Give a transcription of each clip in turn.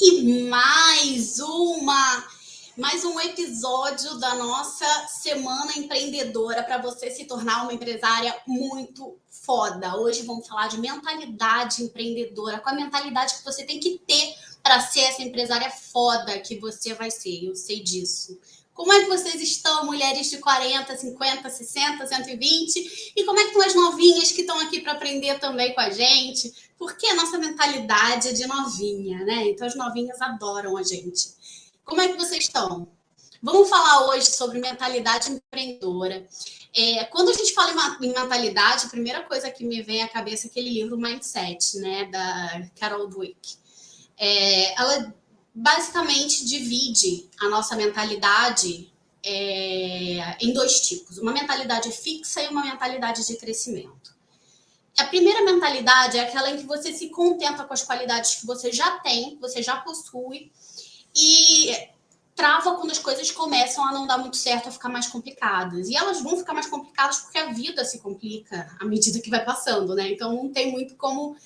E mais um episódio da nossa Semana Empreendedora para você se tornar uma empresária muito foda. Hoje vamos falar de mentalidade empreendedora, qual a mentalidade que você tem que ter para ser essa empresária foda que você vai ser. Eu sei disso. Como é que vocês estão, mulheres de 40, 50, 60, 120? E como é que estão as novinhas que estão aqui para aprender também com a gente? Porque a nossa mentalidade é de novinha, né? Então as novinhas adoram a gente. Como é que vocês estão? Vamos falar hoje sobre mentalidade empreendedora. Quando a gente fala em mentalidade, a primeira coisa que me vem à cabeça é aquele livro Mindset, né, da Carol Dweck. Ela basicamente divide a nossa mentalidade em dois tipos: uma mentalidade fixa e uma mentalidade de crescimento. A primeira mentalidade é aquela em que você se contenta com as qualidades que você já tem, que você já possui, e trava quando as coisas começam a não dar muito certo, a ficar mais complicadas. E elas vão ficar mais complicadas porque a vida se complica à medida que vai passando, né? Então não tem muito como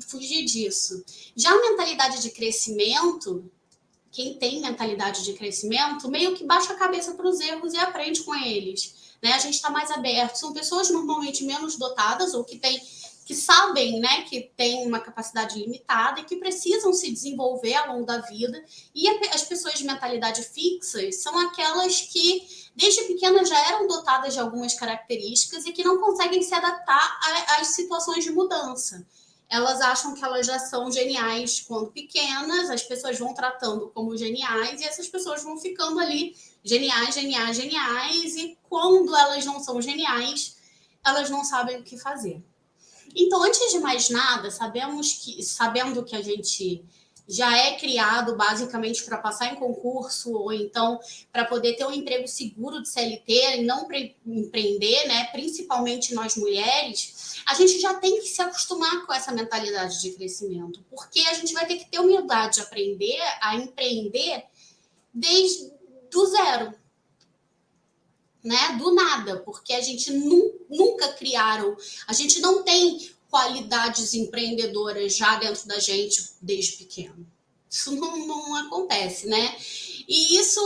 fugir disso. Já a mentalidade de crescimento, quem tem mentalidade de crescimento, meio que baixa a cabeça para os erros e aprende com eles. Né? A gente está mais aberto. São pessoas normalmente menos dotadas ou que sabem, né, que têm uma capacidade limitada e que precisam se desenvolver ao longo da vida. E as pessoas de mentalidade fixa são aquelas que, desde pequenas, já eram dotadas de algumas características e que não conseguem se adaptar às situações de mudança. Elas acham que elas já são geniais quando pequenas, as pessoas vão tratando como geniais e essas pessoas vão ficando ali geniais, geniais, geniais, e quando elas não são geniais, elas não sabem o que fazer. Então, antes de mais nada, sabendo que a gente já é criado basicamente para passar em concurso ou então para poder ter um emprego seguro de CLT e não empreender, né? Principalmente nós mulheres, a gente já tem que se acostumar com essa mentalidade de crescimento, porque a gente vai ter que ter humildade de aprender a empreender desde do zero, né? Do nada, porque a gente nunca criaram, a gente não tem qualidades empreendedoras já dentro da gente desde pequeno. Isso não acontece, né? E isso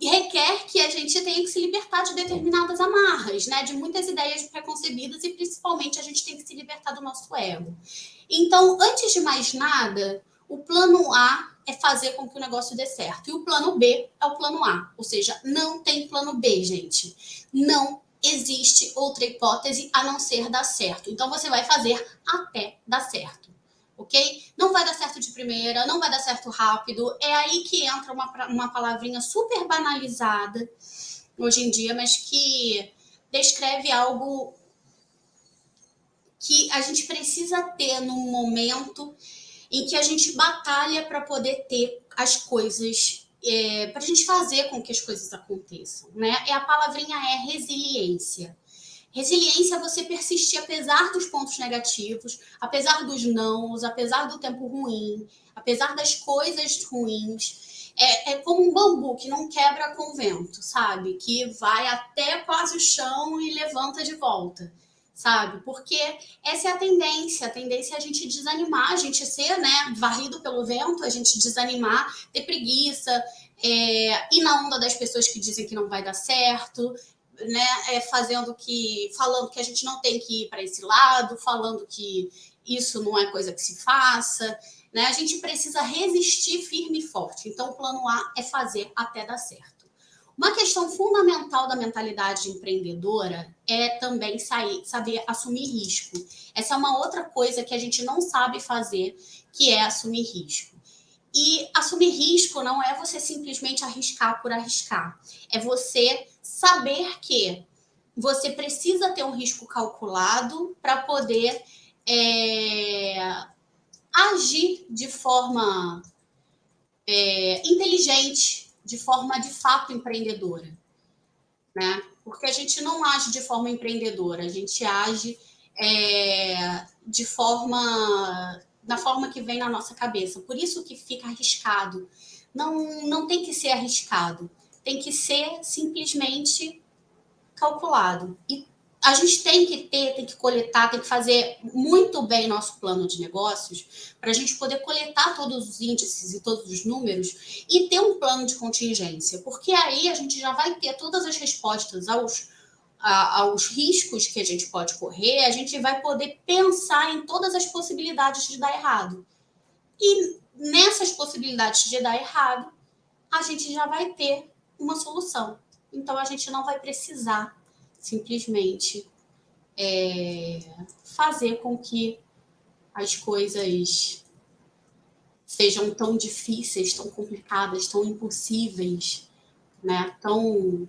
requer que a gente tenha que se libertar de determinadas amarras, né? De muitas ideias preconcebidas e principalmente a gente tem que se libertar do nosso ego. Então, antes de mais nada, o plano A é fazer com que o negócio dê certo. E o plano B é o plano A. Ou seja, não tem plano B, gente. Não existe outra hipótese a não ser dar certo. Então, você vai fazer até dar certo. Ok? Não vai dar certo de primeira, não vai dar certo rápido. É aí que entra uma palavrinha super banalizada hoje em dia, mas que descreve algo que a gente precisa ter num momento em que a gente batalha para poder ter as coisas, para a gente fazer com que as coisas aconteçam, né? A palavrinha é resiliência. Resiliência é você persistir apesar dos pontos negativos, apesar dos nãos, apesar do tempo ruim, apesar das coisas ruins. É como um bambu que não quebra com o vento, sabe? Que vai até quase o chão e levanta de volta, sabe? Porque essa é a tendência é a gente desanimar, a gente ser, né, varrido pelo vento, a gente desanimar, ter preguiça, ir na onda das pessoas que dizem que não vai dar certo, né, falando que a gente não tem que ir para esse lado, falando que isso não é coisa que se faça, né? A gente precisa resistir firme e forte. Então, o plano A é fazer até dar certo. Uma questão fundamental da mentalidade empreendedora é também saber assumir risco. Essa é uma outra coisa que a gente não sabe fazer, que é assumir risco. E assumir risco não é você simplesmente arriscar por arriscar. É você saber que você precisa ter um risco calculado para poder agir de forma inteligente, de forma de fato empreendedora, né? Porque a gente não age de forma empreendedora, a gente age da forma que vem na nossa cabeça. Por isso que fica arriscado. Não tem que ser arriscado, tem que ser simplesmente calculado. E a gente tem que coletar, tem que fazer muito bem nosso plano de negócios para a gente poder coletar todos os índices e todos os números e ter um plano de contingência, porque aí a gente já vai ter todas as respostas aos riscos que a gente pode correr, a gente vai poder pensar em todas as possibilidades de dar errado. E nessas possibilidades de dar errado, a gente já vai ter uma solução. Então a gente não vai precisar simplesmente fazer com que as coisas sejam tão difíceis, tão complicadas, tão impossíveis, né? Tão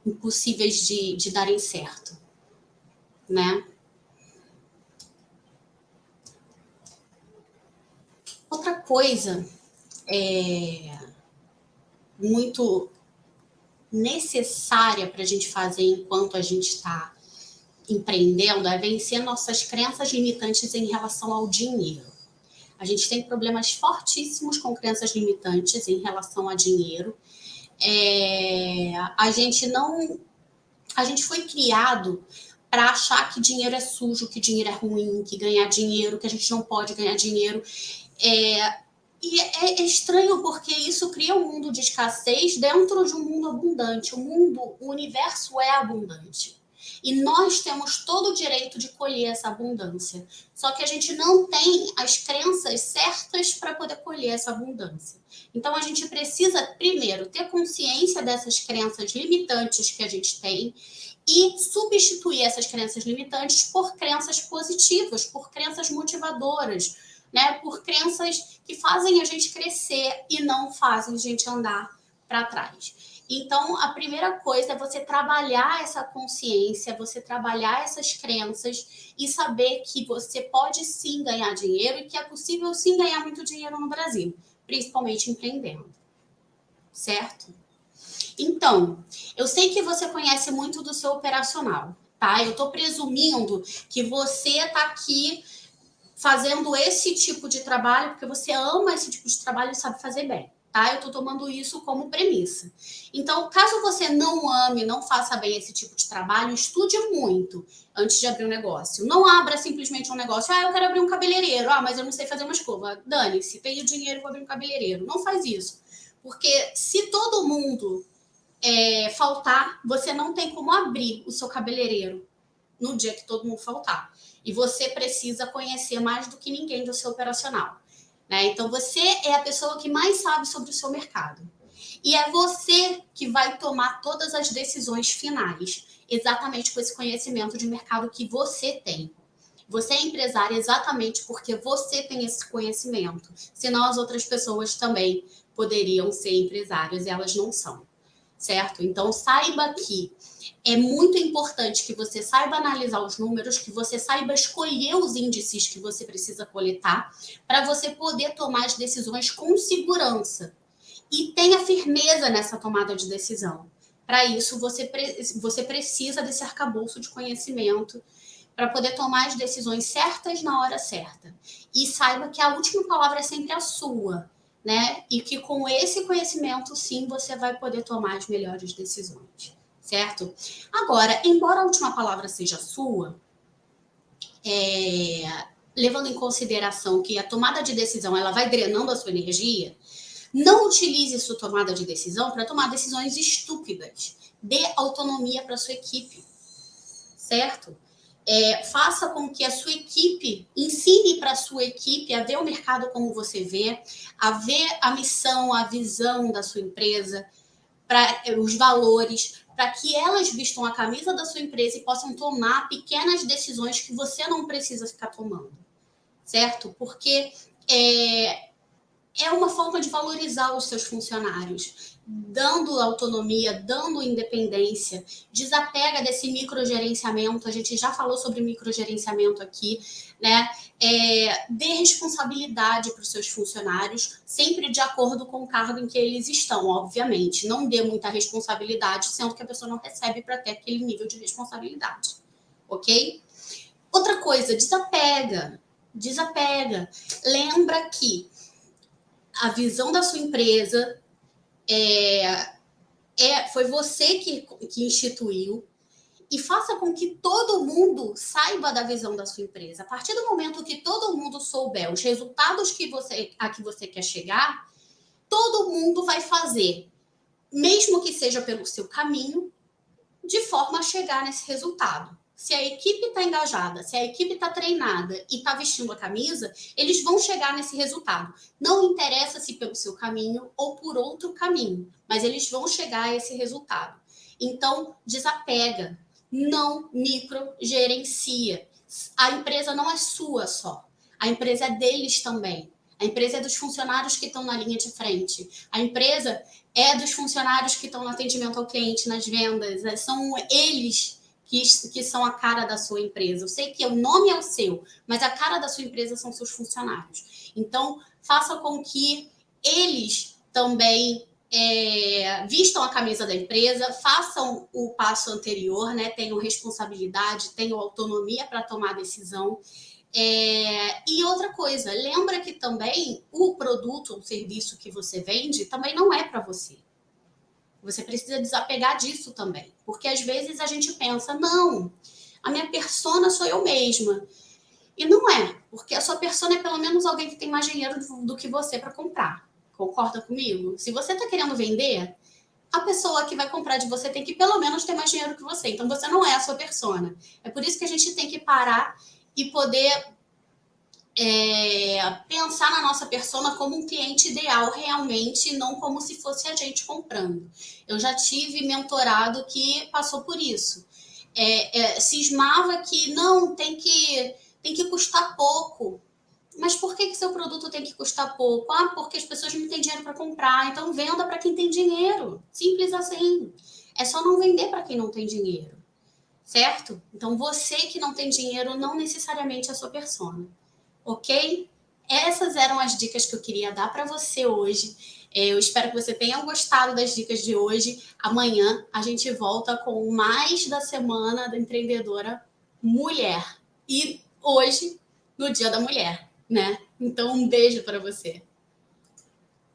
impossíveis de darem certo, né? Outra coisa muito necessária para a gente fazer enquanto a gente está empreendendo é vencer nossas crenças limitantes em relação ao dinheiro. A gente tem problemas fortíssimos com crenças limitantes em relação a dinheiro. A gente foi criado para achar que dinheiro é sujo, que dinheiro é ruim, que ganhar dinheiro, que a gente não pode ganhar dinheiro. E é estranho porque isso cria um mundo de escassez dentro de um mundo abundante. O universo é abundante. E nós temos todo o direito de colher essa abundância. Só que a gente não tem as crenças certas para poder colher essa abundância. Então a gente precisa, primeiro, ter consciência dessas crenças limitantes que a gente tem e substituir essas crenças limitantes por crenças positivas, por crenças motivadoras, né? Por crenças que fazem a gente crescer e não fazem a gente andar para trás. Então, a primeira coisa é você trabalhar essa consciência, você trabalhar essas crenças e saber que você pode sim ganhar dinheiro e que é possível sim ganhar muito dinheiro no Brasil, principalmente empreendendo, certo? Então, eu sei que você conhece muito do seu operacional, tá? Eu estou presumindo que você está aqui fazendo esse tipo de trabalho porque você ama esse tipo de trabalho e sabe fazer bem. Tá? Eu estou tomando isso como premissa. Então, caso você não ame, não faça bem esse tipo de trabalho, estude muito antes de abrir um negócio. Não abra simplesmente um negócio. Eu quero abrir um cabeleireiro. Mas eu não sei fazer uma escova. Dane-se, tenho dinheiro, vou abrir um cabeleireiro. Não faz isso. Porque se todo mundo faltar, você não tem como abrir o seu cabeleireiro no dia que todo mundo faltar. E você precisa conhecer mais do que ninguém do seu operacional. Né? Então, você é a pessoa que mais sabe sobre o seu mercado. E é você que vai tomar todas as decisões finais, exatamente com esse conhecimento de mercado que você tem. Você é empresária exatamente porque você tem esse conhecimento. Senão, as outras pessoas também poderiam ser empresárias e elas não são. Certo? Então, saiba que é muito importante que você saiba analisar os números, que você saiba escolher os índices que você precisa coletar para você poder tomar as decisões com segurança. E tenha firmeza nessa tomada de decisão. Para isso, você precisa desse arcabouço de conhecimento para poder tomar as decisões certas na hora certa. E saiba que a última palavra é sempre a sua, né? E que com esse conhecimento, sim, você vai poder tomar as melhores decisões, certo? Agora, embora a última palavra seja sua, levando em consideração que a tomada de decisão ela vai drenando a sua energia, não utilize sua tomada de decisão para tomar decisões estúpidas. Dê autonomia para sua equipe, certo? Faça com que a sua equipe, ensine para a sua equipe a ver o mercado como você vê, a ver a missão, a visão da sua empresa, os valores, para que elas vistam a camisa da sua empresa e possam tomar pequenas decisões que você não precisa ficar tomando, certo? Porque é uma forma de valorizar os seus funcionários, dando autonomia, dando independência, desapega desse microgerenciamento, a gente já falou sobre microgerenciamento aqui, né? Dê responsabilidade para os seus funcionários, sempre de acordo com o cargo em que eles estão, obviamente. Não dê muita responsabilidade, sendo que a pessoa não recebe para ter aquele nível de responsabilidade, ok? Outra coisa, desapega. Lembra que a visão da sua empresa foi você que instituiu e faça com que todo mundo saiba da visão da sua empresa. A partir do momento que todo mundo souber os resultados a que você quer chegar, todo mundo vai fazer, mesmo que seja pelo seu caminho, de forma a chegar nesse resultado. Se a equipe está engajada, se a equipe está treinada e está vestindo a camisa, eles vão chegar nesse resultado. Não interessa se pelo seu caminho ou por outro caminho, mas eles vão chegar a esse resultado. Então, desapega, não microgerencia. A empresa não é sua só, a empresa é deles também. A empresa é dos funcionários que estão na linha de frente. A empresa é dos funcionários que estão no atendimento ao cliente, nas vendas. São eles que são a cara da sua empresa. Eu sei que o nome é o seu, mas a cara da sua empresa são seus funcionários. Então, faça com que eles também vistam a camisa da empresa, façam o passo anterior, né? Tenham responsabilidade, tenham autonomia para tomar decisão. E outra coisa, lembra que também o produto ou serviço que você vende também não é para você. Você precisa desapegar disso também. Porque às vezes a gente pensa, não, a minha persona sou eu mesma. E não é, porque a sua persona é pelo menos alguém que tem mais dinheiro do que você para comprar. Concorda comigo? Se você está querendo vender, a pessoa que vai comprar de você tem que pelo menos ter mais dinheiro que você. Então você não é a sua persona. É por isso que a gente tem que parar e poder pensar na nossa persona como um cliente ideal realmente, não como se fosse a gente comprando. Eu já tive mentorado que passou por isso. Cismava que não, tem que custar pouco. Mas por que seu produto tem que custar pouco? Ah, porque as pessoas não têm dinheiro para comprar. Então venda para quem tem dinheiro. Simples assim. É só não vender para quem não tem dinheiro. Certo? Então você que não tem dinheiro não necessariamente é a sua persona. Ok? Essas eram as dicas que eu queria dar para você hoje. Eu espero que você tenha gostado das dicas de hoje. Amanhã a gente volta com mais da Semana da Empreendedora Mulher. E hoje, no Dia da Mulher, né? Então, um beijo para você.